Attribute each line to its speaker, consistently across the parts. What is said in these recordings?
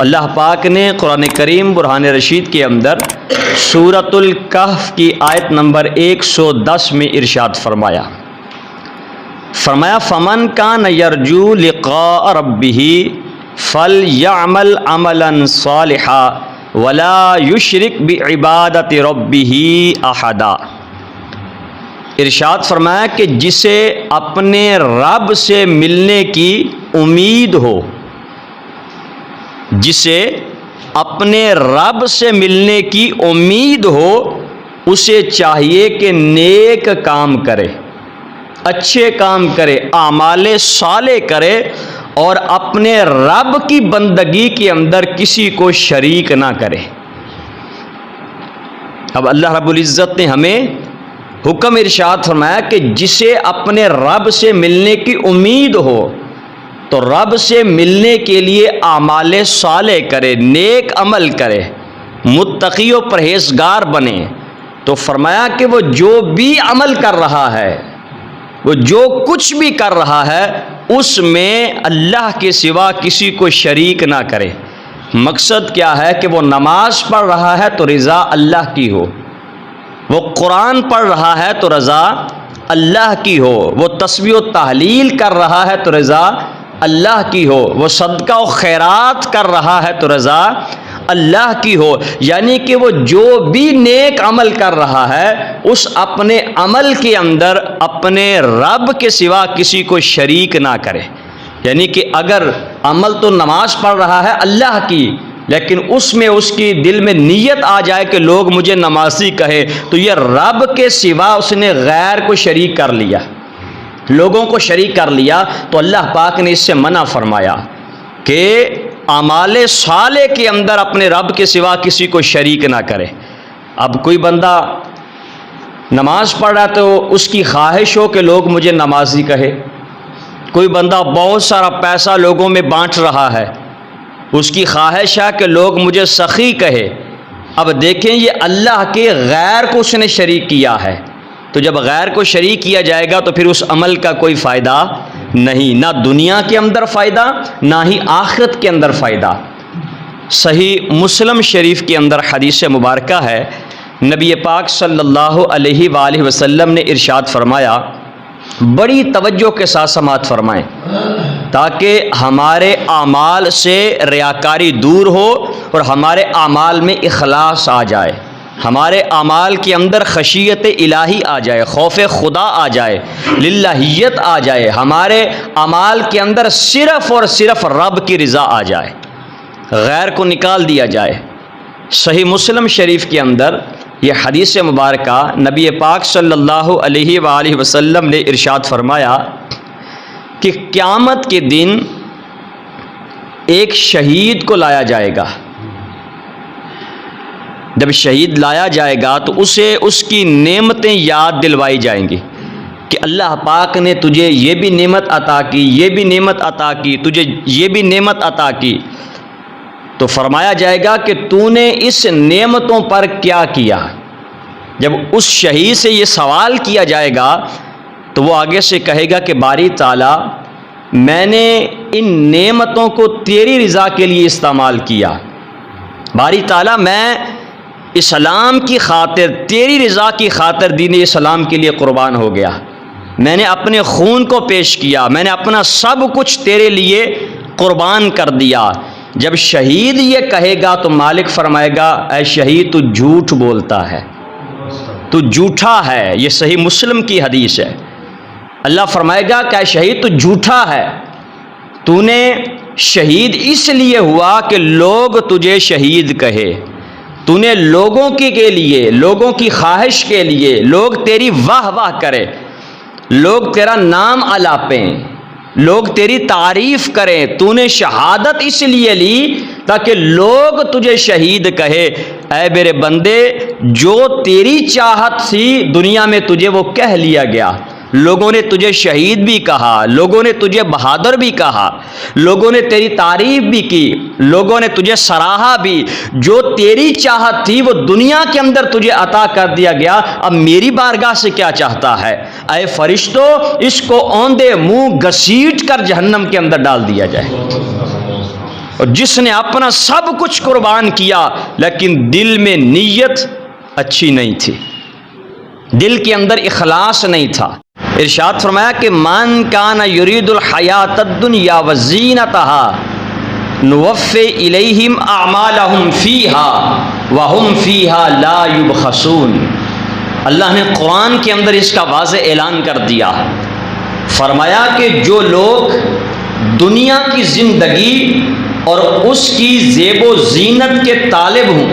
Speaker 1: اللہ پاک نے قرآن کریم برہان رشید کے اندر سورۃ الکہف کی آیت نمبر 110 میں ارشاد فرمایا فمن کان یرجو لقاء ربہ فلیعمل عملا صالحا ولا یشرک بعبادت ربہ احدا۔ ارشاد فرمایا کہ جسے اپنے رب سے ملنے کی امید ہو، جسے اپنے رب سے ملنے کی امید ہو، اسے چاہیے کہ نیک کام کرے، اچھے کام کرے، اعمال صالح کرے اور اپنے رب کی بندگی کے اندر کسی کو شریک نہ کرے۔ اب اللہ رب العزت نے ہمیں حکم ارشاد فرمایا کہ جسے اپنے رب سے ملنے کی امید ہو تو رب سے ملنے کے لیے اعمال صالح کرے، نیک عمل کرے، متقی و پرہیزگار بنے۔ تو فرمایا کہ وہ جو بھی عمل کر رہا ہے، وہ جو کچھ بھی کر رہا ہے، اس میں اللہ کے سوا کسی کو شریک نہ کرے۔ مقصد کیا ہے کہ وہ نماز پڑھ رہا ہے تو رضا اللہ کی ہو، وہ قرآن پڑھ رہا ہے تو رضا اللہ کی ہو، وہ تسبیح و تحلیل کر رہا ہے تو رضا اللہ کی ہو، وہ صدقہ و خیرات کر رہا ہے تو رضا اللہ کی ہو۔ یعنی کہ وہ جو بھی نیک عمل کر رہا ہے، اس اپنے عمل کے اندر اپنے رب کے سوا کسی کو شریک نہ کرے۔ یعنی کہ اگر عمل تو نماز پڑھ رہا ہے اللہ کی، لیکن اس میں اس کی دل میں نیت آ جائے کہ لوگ مجھے نمازی کہے، تو یہ رب کے سوا اس نے غیر کو شریک کر لیا، لوگوں کو شریک کر لیا۔ تو اللہ پاک نے اس سے منع فرمایا کہ اعمال صالح کے اندر اپنے رب کے سوا کسی کو شریک نہ کرے۔ اب کوئی بندہ نماز پڑھ رہا ہے تو اس کی خواہش ہو کہ لوگ مجھے نمازی کہے، کوئی بندہ بہت سارا پیسہ لوگوں میں بانٹ رہا ہے، اس کی خواہش ہے کہ لوگ مجھے سخی کہے۔ اب دیکھیں یہ اللہ کے غیر کو اس نے شریک کیا ہے، تو جب غیر کو شریک کیا جائے گا تو پھر اس عمل کا کوئی فائدہ نہیں، نہ دنیا کے اندر فائدہ نہ ہی آخرت کے اندر فائدہ۔ صحیح مسلم شریف کے اندر حدیث مبارکہ ہے، نبی پاک صلی اللہ علیہ وآلہ وسلم نے ارشاد فرمایا، بڑی توجہ کے ساتھ سماعت فرمائیں تاکہ ہمارے اعمال سے ریاکاری دور ہو اور ہمارے اعمال میں اخلاص آ جائے، ہمارے اعمال کے اندر خشیت الہی آ جائے، خوف خدا آ جائے، للہیت آ جائے، ہمارے اعمال کے اندر صرف اور صرف رب کی رضا آ جائے، غیر کو نکال دیا جائے۔ صحیح مسلم شریف کے اندر یہ حدیث مبارکہ نبی پاک صلی اللہ علیہ وآلہ وسلم نے ارشاد فرمایا کہ قیامت کے دن ایک شہید کو لایا جائے گا۔ جب شہید لایا جائے گا تو اسے اس کی نعمتیں یاد دلوائی جائیں گی کہ اللہ پاک نے تجھے یہ بھی نعمت عطا کی، یہ بھی نعمت عطا کی، تجھے یہ بھی نعمت عطا کی۔ تو فرمایا جائے گا کہ تو نے اس نعمتوں پر کیا کیا۔ جب اس شہید سے یہ سوال کیا جائے گا تو وہ آگے سے کہے گا کہ باری تعالیٰ میں نے ان نعمتوں کو تیری رضا کے لیے استعمال کیا، باری تعالیٰ میں اسلام کی خاطر، تیری رضا کی خاطر دین اسلام کے لیے قربان ہو گیا، میں نے اپنے خون کو پیش کیا، میں نے اپنا سب کچھ تیرے لیے قربان کر دیا۔ جب شہید یہ کہے گا تو مالک فرمائے گا اے شہید تو جھوٹ بولتا ہے، تو جھوٹا ہے۔ یہ صحیح مسلم کی حدیث ہے۔ اللہ فرمائے گا کہ اے شہید تو جھوٹا ہے، تو نے شہید اس لیے ہوا کہ لوگ تجھے شہید کہے، تو نے لوگوں کے لیے، لوگوں کی خواہش کے لیے، لوگ تیری واہ واہ کرے، لوگ تیرا نام الاپیں، لوگ تیری تعریف کریں، تو نے شہادت اس لیے لی تاکہ لوگ تجھے شہید کہے۔ اے میرے بندے، جو تیری چاہت تھی دنیا میں تجھے وہ کہہ لیا گیا، لوگوں نے تجھے شہید بھی کہا، لوگوں نے تجھے بہادر بھی کہا، لوگوں نے تیری تعریف بھی کی، لوگوں نے تجھے سراہا بھی۔ جو تیری چاہت تھی وہ دنیا کے اندر تجھے عطا کر دیا گیا، اب میری بارگاہ سے کیا چاہتا ہے؟ اے فرشتوں، اس کو اوندے منہ گھسیٹ کر جہنم کے اندر ڈال دیا جائے۔ اور جس نے اپنا سب کچھ قربان کیا لیکن دل میں نیت اچھی نہیں تھی، دل کے اندر اخلاص نہیں تھا۔ ارشاد فرمایا کہ من کان یرید الحیات الدنیا وزینتها نوفی الیہم اعمالہم فیہا وہم فیہا لا یبخسون۔ اللہ نے قرآن کے اندر اس کا واضح اعلان کر دیا، فرمایا کہ جو لوگ دنیا کی زندگی اور اس کی زیب و زینت کے طالب ہوں،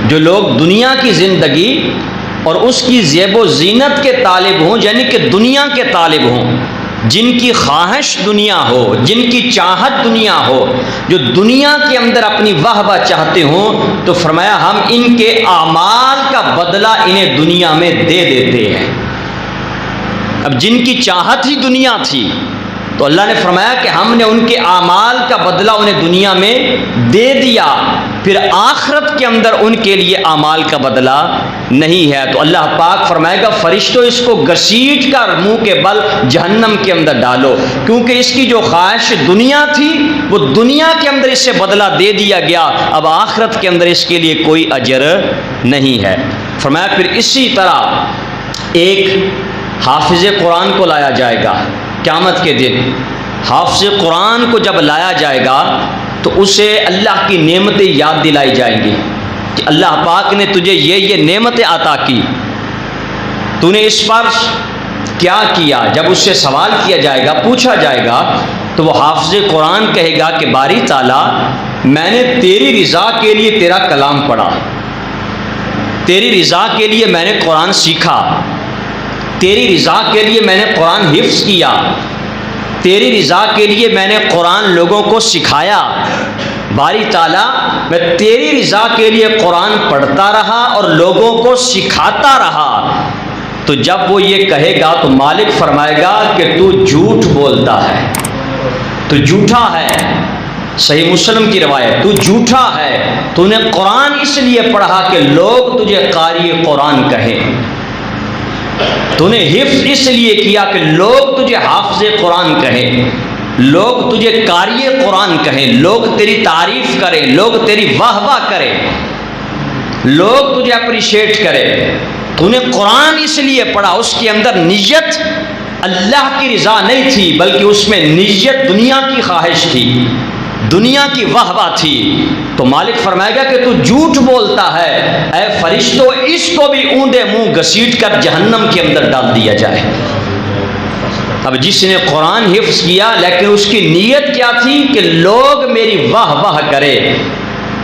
Speaker 1: جو لوگ دنیا کی زندگی اور اس کی زیب و زینت کے طالب ہوں، یعنی کہ دنیا کے طالب ہوں، جن کی خواہش دنیا ہو، جن کی چاہت دنیا ہو، جو دنیا کے اندر اپنی واہ واہ چاہتے ہوں، تو فرمایا ہم ان کے اعمال کا بدلہ انہیں دنیا میں دے دیتے ہیں۔ اب جن کی چاہت ہی دنیا تھی تو اللہ نے فرمایا کہ ہم نے ان کے اعمال کا بدلہ انہیں دنیا میں دے دیا، پھر آخرت کے اندر ان کے لیے اعمال کا بدلہ نہیں ہے۔ تو اللہ پاک فرمائے گا فرشتوں اس کو گھسیٹ کر منہ کے بل جہنم کے اندر ڈالو، کیونکہ اس کی جو خواہش دنیا تھی وہ دنیا کے اندر اس سے بدلہ دے دیا گیا، اب آخرت کے اندر اس کے لیے کوئی اجر نہیں ہے۔ فرمایا پھر اسی طرح ایک حافظ قرآن کو لایا جائے گا قیامت کے دن۔ حافظ قرآن کو جب لایا جائے گا تو اسے اللہ کی نعمتیں یاد دلائی جائیں گی کہ اللہ پاک نے تجھے یہ نعمتیں عطا کی، تو نے اس پر کیا کیا۔ جب اس سے سوال کیا جائے گا، پوچھا جائے گا، تو وہ حافظ قرآن کہے گا کہ باری تعالیٰ میں نے تیری رضا کے لیے تیرا کلام پڑھا، تیری رضا کے لیے میں نے قرآن سیکھا، تیری رضا کے لیے میں نے قرآن حفظ کیا، تیری رضا کے لیے میں نے قرآن لوگوں کو سکھایا۔ باری تعالیٰ میں تیری رضا کے لیے قرآن پڑھتا رہا اور لوگوں کو سکھاتا رہا۔ تو جب وہ یہ کہے گا تو مالک فرمائے گا کہ تو جھوٹ بولتا ہے، تو جھوٹا ہے۔ صحیح مسلم کی روایت، تو جھوٹا ہے، تو نے قرآن اس لیے پڑھا کہ لوگ تجھے قاری قرآن کہیں، تو نے حفظ اس لیے کیا کہ لوگ تجھے حافظ قرآن کہیں، لوگ تجھے قاری قرآن کہیں، لوگ تیری تعریف کریں، لوگ تیری واہ واہ کریں، لوگ تجھے اپریشیٹ کریں۔ تو نے قرآن اس لیے پڑھا، اس کے اندر نیت اللہ کی رضا نہیں تھی، بلکہ اس میں نیت دنیا کی خواہش تھی، دنیا کی واہ واہ تھی۔ تو مالک فرمائے گا کہ تو جھوٹ بولتا ہے، اے فرشتوں اس کو بھی اونڈے منہ گھسیٹ کر جہنم کے اندر ڈال دیا جائے۔ اب جس نے قرآن حفظ کیا لیکن اس کی نیت کیا تھی کہ لوگ میری واہ واہ کرے،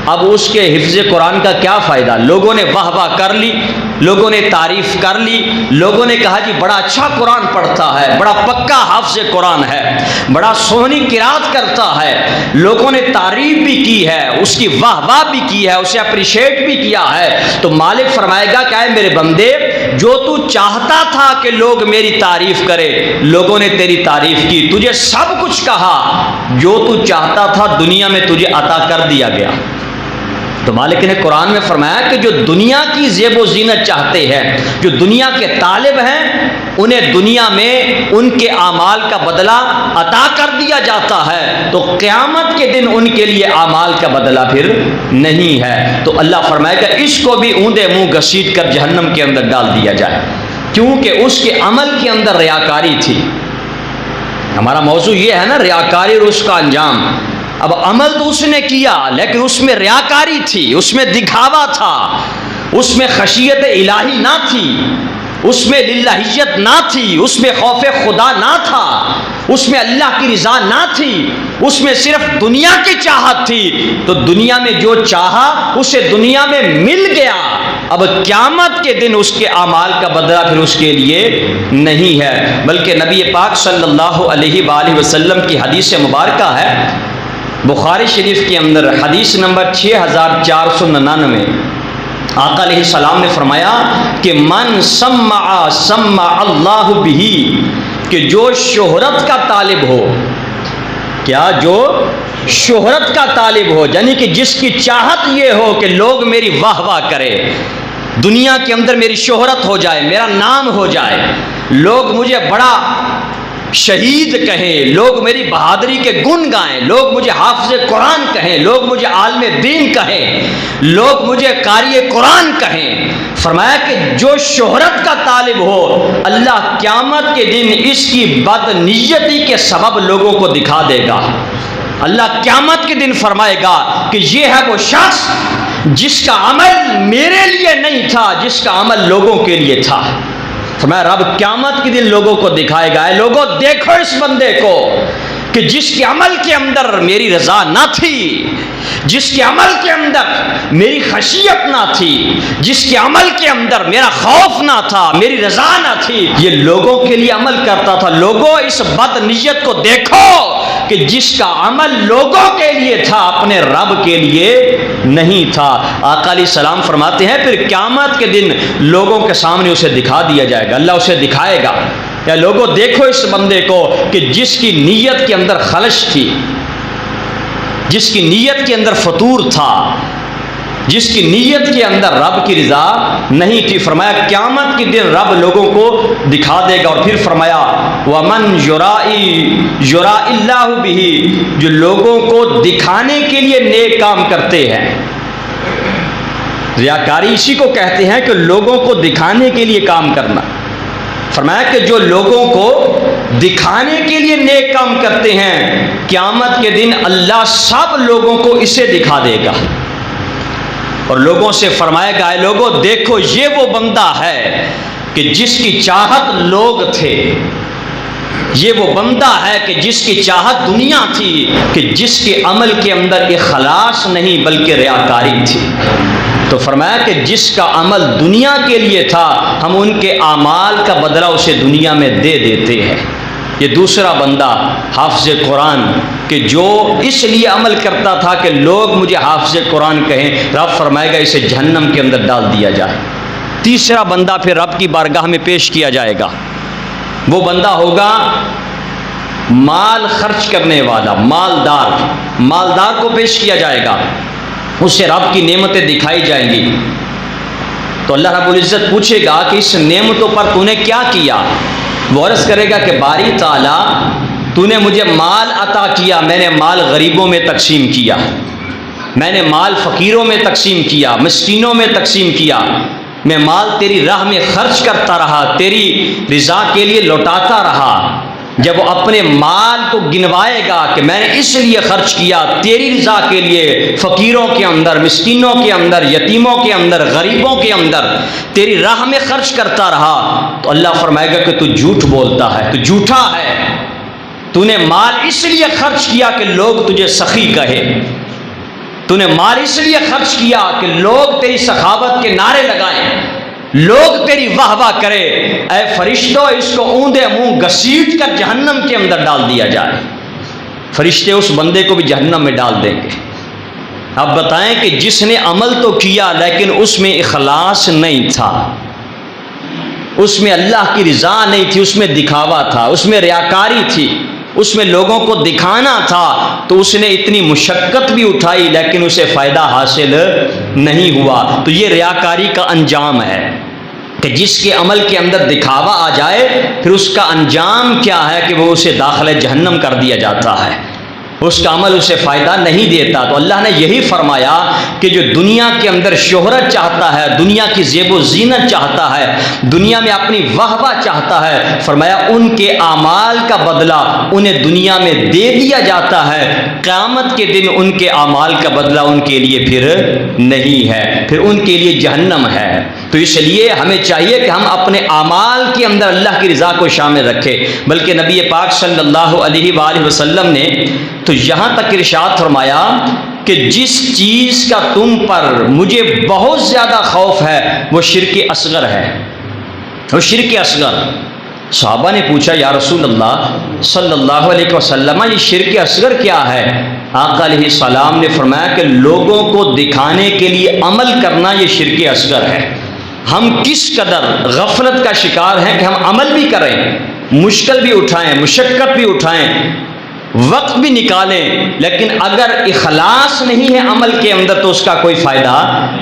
Speaker 1: اب اس کے حفظ قرآن کا کیا فائدہ؟ لوگوں نے واہ واہ کر لی، لوگوں نے تعریف کر لی، لوگوں نے کہا جی بڑا اچھا قرآن پڑھتا ہے، بڑا پکا حافظ قرآن ہے، بڑا سونی قرات کرتا ہے، لوگوں نے تعریف بھی کی ہے، اس کی واہ واہ بھی کی ہے، اسے اپریشیٹ بھی کیا ہے۔ تو مالک فرمائے گا کہ اے میرے بندے، جو تو چاہتا تھا کہ لوگ میری تعریف کرے، لوگوں نے تیری تعریف کی، تجھے سب کچھ کہا، جو تو چاہتا تھا دنیا میں تجھے عطا کر دیا گیا۔ تو مالک نے قرآن میں فرمایا کہ جو دنیا کی زیب و زینت چاہتے ہیں، جو دنیا کے طالب ہیں، انہیں دنیا میں ان کے اعمال کا بدلہ عطا کر دیا جاتا ہے، تو قیامت کے دن ان کے لیے اعمال کا بدلہ پھر نہیں ہے۔ تو اللہ فرمائے گا اس کو بھی اونڈے منہ گھسیٹ کر جہنم کے اندر ڈال دیا جائے، کیونکہ اس کے عمل کے اندر ریاکاری تھی۔ ہمارا موضوع یہ ہے نا، ریاکاری اور اس کا انجام۔ اب عمل تو اس نے کیا لیکن اس میں ریاکاری تھی، اس میں دکھاوا تھا، اس میں خشیت الہی نہ تھی، اس میں للہیت نہ تھی، اس میں خوف خدا نہ تھا، اس میں اللہ کی رضا نہ تھی، اس میں صرف دنیا کی چاہت تھی۔ تو دنیا میں جو چاہا اسے دنیا میں مل گیا، اب قیامت کے دن اس کے اعمال کا بدلہ پھر اس کے لیے نہیں ہے۔ بلکہ نبی پاک صلی اللہ علیہ وآلہ وسلم کی حدیث مبارکہ ہے، بخاری شریف کے اندر حدیث نمبر 6499، آقا علیہ السلام نے فرمایا کہ من سمع سمع اللہ بہ، کہ جو شہرت کا طالب ہو، کیا جو شہرت کا طالب ہو، یعنی کہ جس کی چاہت یہ ہو کہ لوگ میری واہ واہ کرے، دنیا کے اندر میری شہرت ہو جائے، میرا نام ہو جائے، لوگ مجھے بڑا شہید کہیں، لوگ میری بہادری کے گن گائیں، لوگ مجھے حافظ قرآن کہیں، لوگ مجھے عالم دین کہیں، لوگ مجھے قاری قرآن کہیں۔ فرمایا کہ جو شہرت کا طالب ہو، اللہ قیامت کے دن اس کی بد نیتی کے سبب لوگوں کو دکھا دے گا۔ اللہ قیامت کے دن فرمائے گا کہ یہ ہے وہ شخص جس کا عمل میرے لیے نہیں تھا، جس کا عمل لوگوں کے لیے تھا۔ فرمایا رب قیامت کے دن لوگوں کو دکھائے گا، اے لوگوں دیکھو اس بندے کو کہ جس کے عمل کے اندر میری رضا نہ تھی، جس کے عمل کے اندر میری خشیت نہ تھی، جس کے عمل کے اندر میرا خوف نہ تھا، میری رضا نہ تھی، یہ لوگوں کے لیے عمل کرتا تھا۔ لوگوں اس بد نیت کو دیکھو کہ جس کا عمل لوگوں کے لیے تھا، اپنے رب کے لیے نہیں تھا۔ آقا علیہ السلام فرماتے ہیں پھر قیامت کے دن لوگوں کے سامنے اسے دکھا دیا جائے گا، اللہ اسے دکھائے گا، یا لوگوں دیکھو اس بندے کو کہ جس کی نیت کے اندر خلش تھی، جس کی نیت کے اندر فطور تھا، جس کی نیت کے اندر رب کی رضا نہیں تھی۔ فرمایا قیامت کے دن رب لوگوں کو دکھا دے گا، اور پھر فرمایا وَمَنْ يُرَائِ اللَّهُ بِهِ، جو لوگوں کو دکھانے کے لیے نیک کام کرتے ہیں۔ ریاکاری اسی کو کہتے ہیں کہ لوگوں کو دکھانے کے لیے کام کرنا۔ فرمایا کہ جو لوگوں کو دکھانے کے لیے نیک کام کرتے ہیں، قیامت کے دن اللہ سب لوگوں کو اسے دکھا دے گا، اور لوگوں سے فرمائے گا اے لوگوں دیکھو یہ وہ بندہ ہے کہ جس کی چاہت لوگ تھے، یہ وہ بندہ ہے کہ جس کی چاہت دنیا تھی، کہ جس کے عمل کے اندر اخلاص نہیں بلکہ ریاکاری تھی۔ تو فرمایا کہ جس کا عمل دنیا کے لیے تھا، ہم ان کے اعمال کا بدلہ اسے دنیا میں دے دیتے ہیں۔ یہ دوسرا بندہ حافظ قرآن کہ جو اس لیے عمل کرتا تھا کہ لوگ مجھے حافظ قرآن کہیں، رب فرمائے گا اسے جہنم کے اندر ڈال دیا جائے۔ تیسرا بندہ پھر رب کی بارگاہ میں پیش کیا جائے گا، وہ بندہ ہوگا مال خرچ کرنے والا، مالدار کو پیش کیا جائے گا، اسے رب کی نعمتیں دکھائی جائیں گی۔ تو اللہ رب العزت پوچھے گا کہ اس نعمتوں پر تو نے کیا کیا؟ وہ عرض کرے گا کہ باری تعالیٰ تو نے مجھے مال عطا کیا، میں نے مال غریبوں میں تقسیم کیا، میں نے مال فقیروں میں تقسیم کیا، مسکینوں میں تقسیم کیا، میں مال تیری راہ میں خرچ کرتا رہا، تیری رضا کے لیے لوٹاتا رہا۔ جب وہ اپنے مال کو گنوائے گا کہ میں نے اس لیے خرچ کیا تیری رضا کے لیے، فقیروں کے اندر، مسکینوں کے اندر، یتیموں کے اندر، غریبوں کے اندر تیری راہ میں خرچ کرتا رہا، تو اللہ فرمائے گا کہ تو جھوٹ بولتا ہے، تو جھوٹا ہے، تو نے مال اس لیے خرچ کیا کہ لوگ تجھے سخی کہے، تو نے مال اس لیے خرچ کیا کہ لوگ تیری سخاوت کے نعرے لگائیں، لوگ تیری واہ واہ کرے۔ اے فرشتوں اس کو اوندے منہ گھسیٹ کر جہنم کے اندر ڈال دیا جائے۔ فرشتے اس بندے کو بھی جہنم میں ڈال دیں گے۔ اب بتائیں کہ جس نے عمل تو کیا لیکن اس میں اخلاص نہیں تھا، اس میں اللہ کی رضا نہیں تھی، اس میں دکھاوا تھا، اس میں ریاکاری تھی، اس میں لوگوں کو دکھانا تھا، تو اس نے اتنی مشقت بھی اٹھائی لیکن اسے فائدہ حاصل نہیں ہوا۔ تو یہ ریاکاری کا انجام ہے کہ جس کے عمل کے اندر دکھاوا آ جائے، پھر اس کا انجام کیا ہے کہ وہ اسے داخل جہنم کر دیا جاتا ہے، اس کا عمل اسے فائدہ نہیں دیتا۔ تو اللہ نے یہی فرمایا کہ جو دنیا کے اندر شہرت چاہتا ہے، دنیا کی زیب و زینت چاہتا ہے، دنیا میں اپنی واہ واہ چاہتا ہے، فرمایا ان کے اعمال کا بدلہ انہیں دنیا میں دے دیا جاتا ہے، قیامت کے دن ان کے اعمال کا بدلہ ان کے لیے پھر نہیں ہے، پھر ان کے لیے جہنم ہے۔ تو اس لیے ہمیں چاہیے کہ ہم اپنے اعمال کے اندر اللہ کی رضا کو شامل رکھیں، بلکہ نبی پاک صلی اللہ علیہ وآلہ وسلم نے تو یہاں تک ارشاد فرمایا کہ جس چیز کا تم پر مجھے بہت زیادہ خوف ہے وہ شرک اصغر ہے، وہ شرک اصغر۔ صحابہ نے پوچھا یا رسول اللہ صلی اللہ علیہ وسلم یہ شرک اصغر کیا ہے؟ آقا علیہ السلام نے فرمایا کہ لوگوں کو دکھانے کے لیے عمل کرنا یہ شرک اصغر ہے۔ ہم کس قدر غفلت کا شکار ہیں کہ ہم عمل بھی کریں، مشکل بھی اٹھائیں، مشقت بھی اٹھائیں، وقت بھی نکالیں، لیکن اگر اخلاص نہیں ہے عمل کے اندر تو اس کا کوئی فائدہ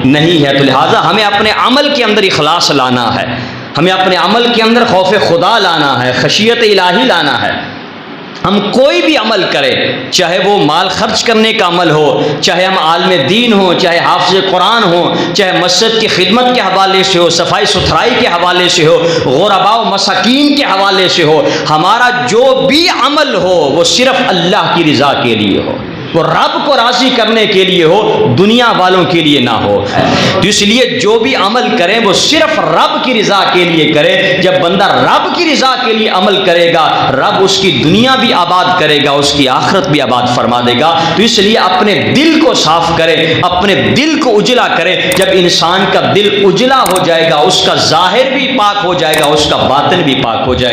Speaker 1: نہیں ہے۔ تو لہٰذا ہمیں اپنے عمل کے اندر اخلاص لانا ہے، ہمیں اپنے عمل کے اندر خوف خدا لانا ہے، خشیت الہی لانا ہے۔ ہم کوئی بھی عمل کریں، چاہے وہ مال خرچ کرنے کا عمل ہو، چاہے ہم عالم دین ہوں، چاہے حافظ قرآن ہوں، چاہے مسجد کی خدمت کے حوالے سے ہو، صفائی ستھرائی کے حوالے سے ہو، غرباء و مساکین کے حوالے سے ہو، ہمارا جو بھی عمل ہو وہ صرف اللہ کی رضا کے لیے ہو، وہ رب کو راضی کرنے کے لیے ہو، دنیا والوں کے لیے نہ ہو۔ تو اس لیے جو بھی عمل کریں وہ صرف رب کی رضا کے لیے کرے۔ جب بندہ رب کی رضا کے لیے عمل کرے گا، رب اس کی دنیا بھی آباد کرے گا، اس کی آخرت بھی آباد فرما دے گا۔ تو اس لیے اپنے دل کو صاف کرے، اپنے دل کو اجلا کرے۔ جب انسان کا دل اجلا ہو جائے گا، اس کا ظاہر بھی پاک ہو جائے گا، اس کا باطن بھی پاک ہو جائے گا۔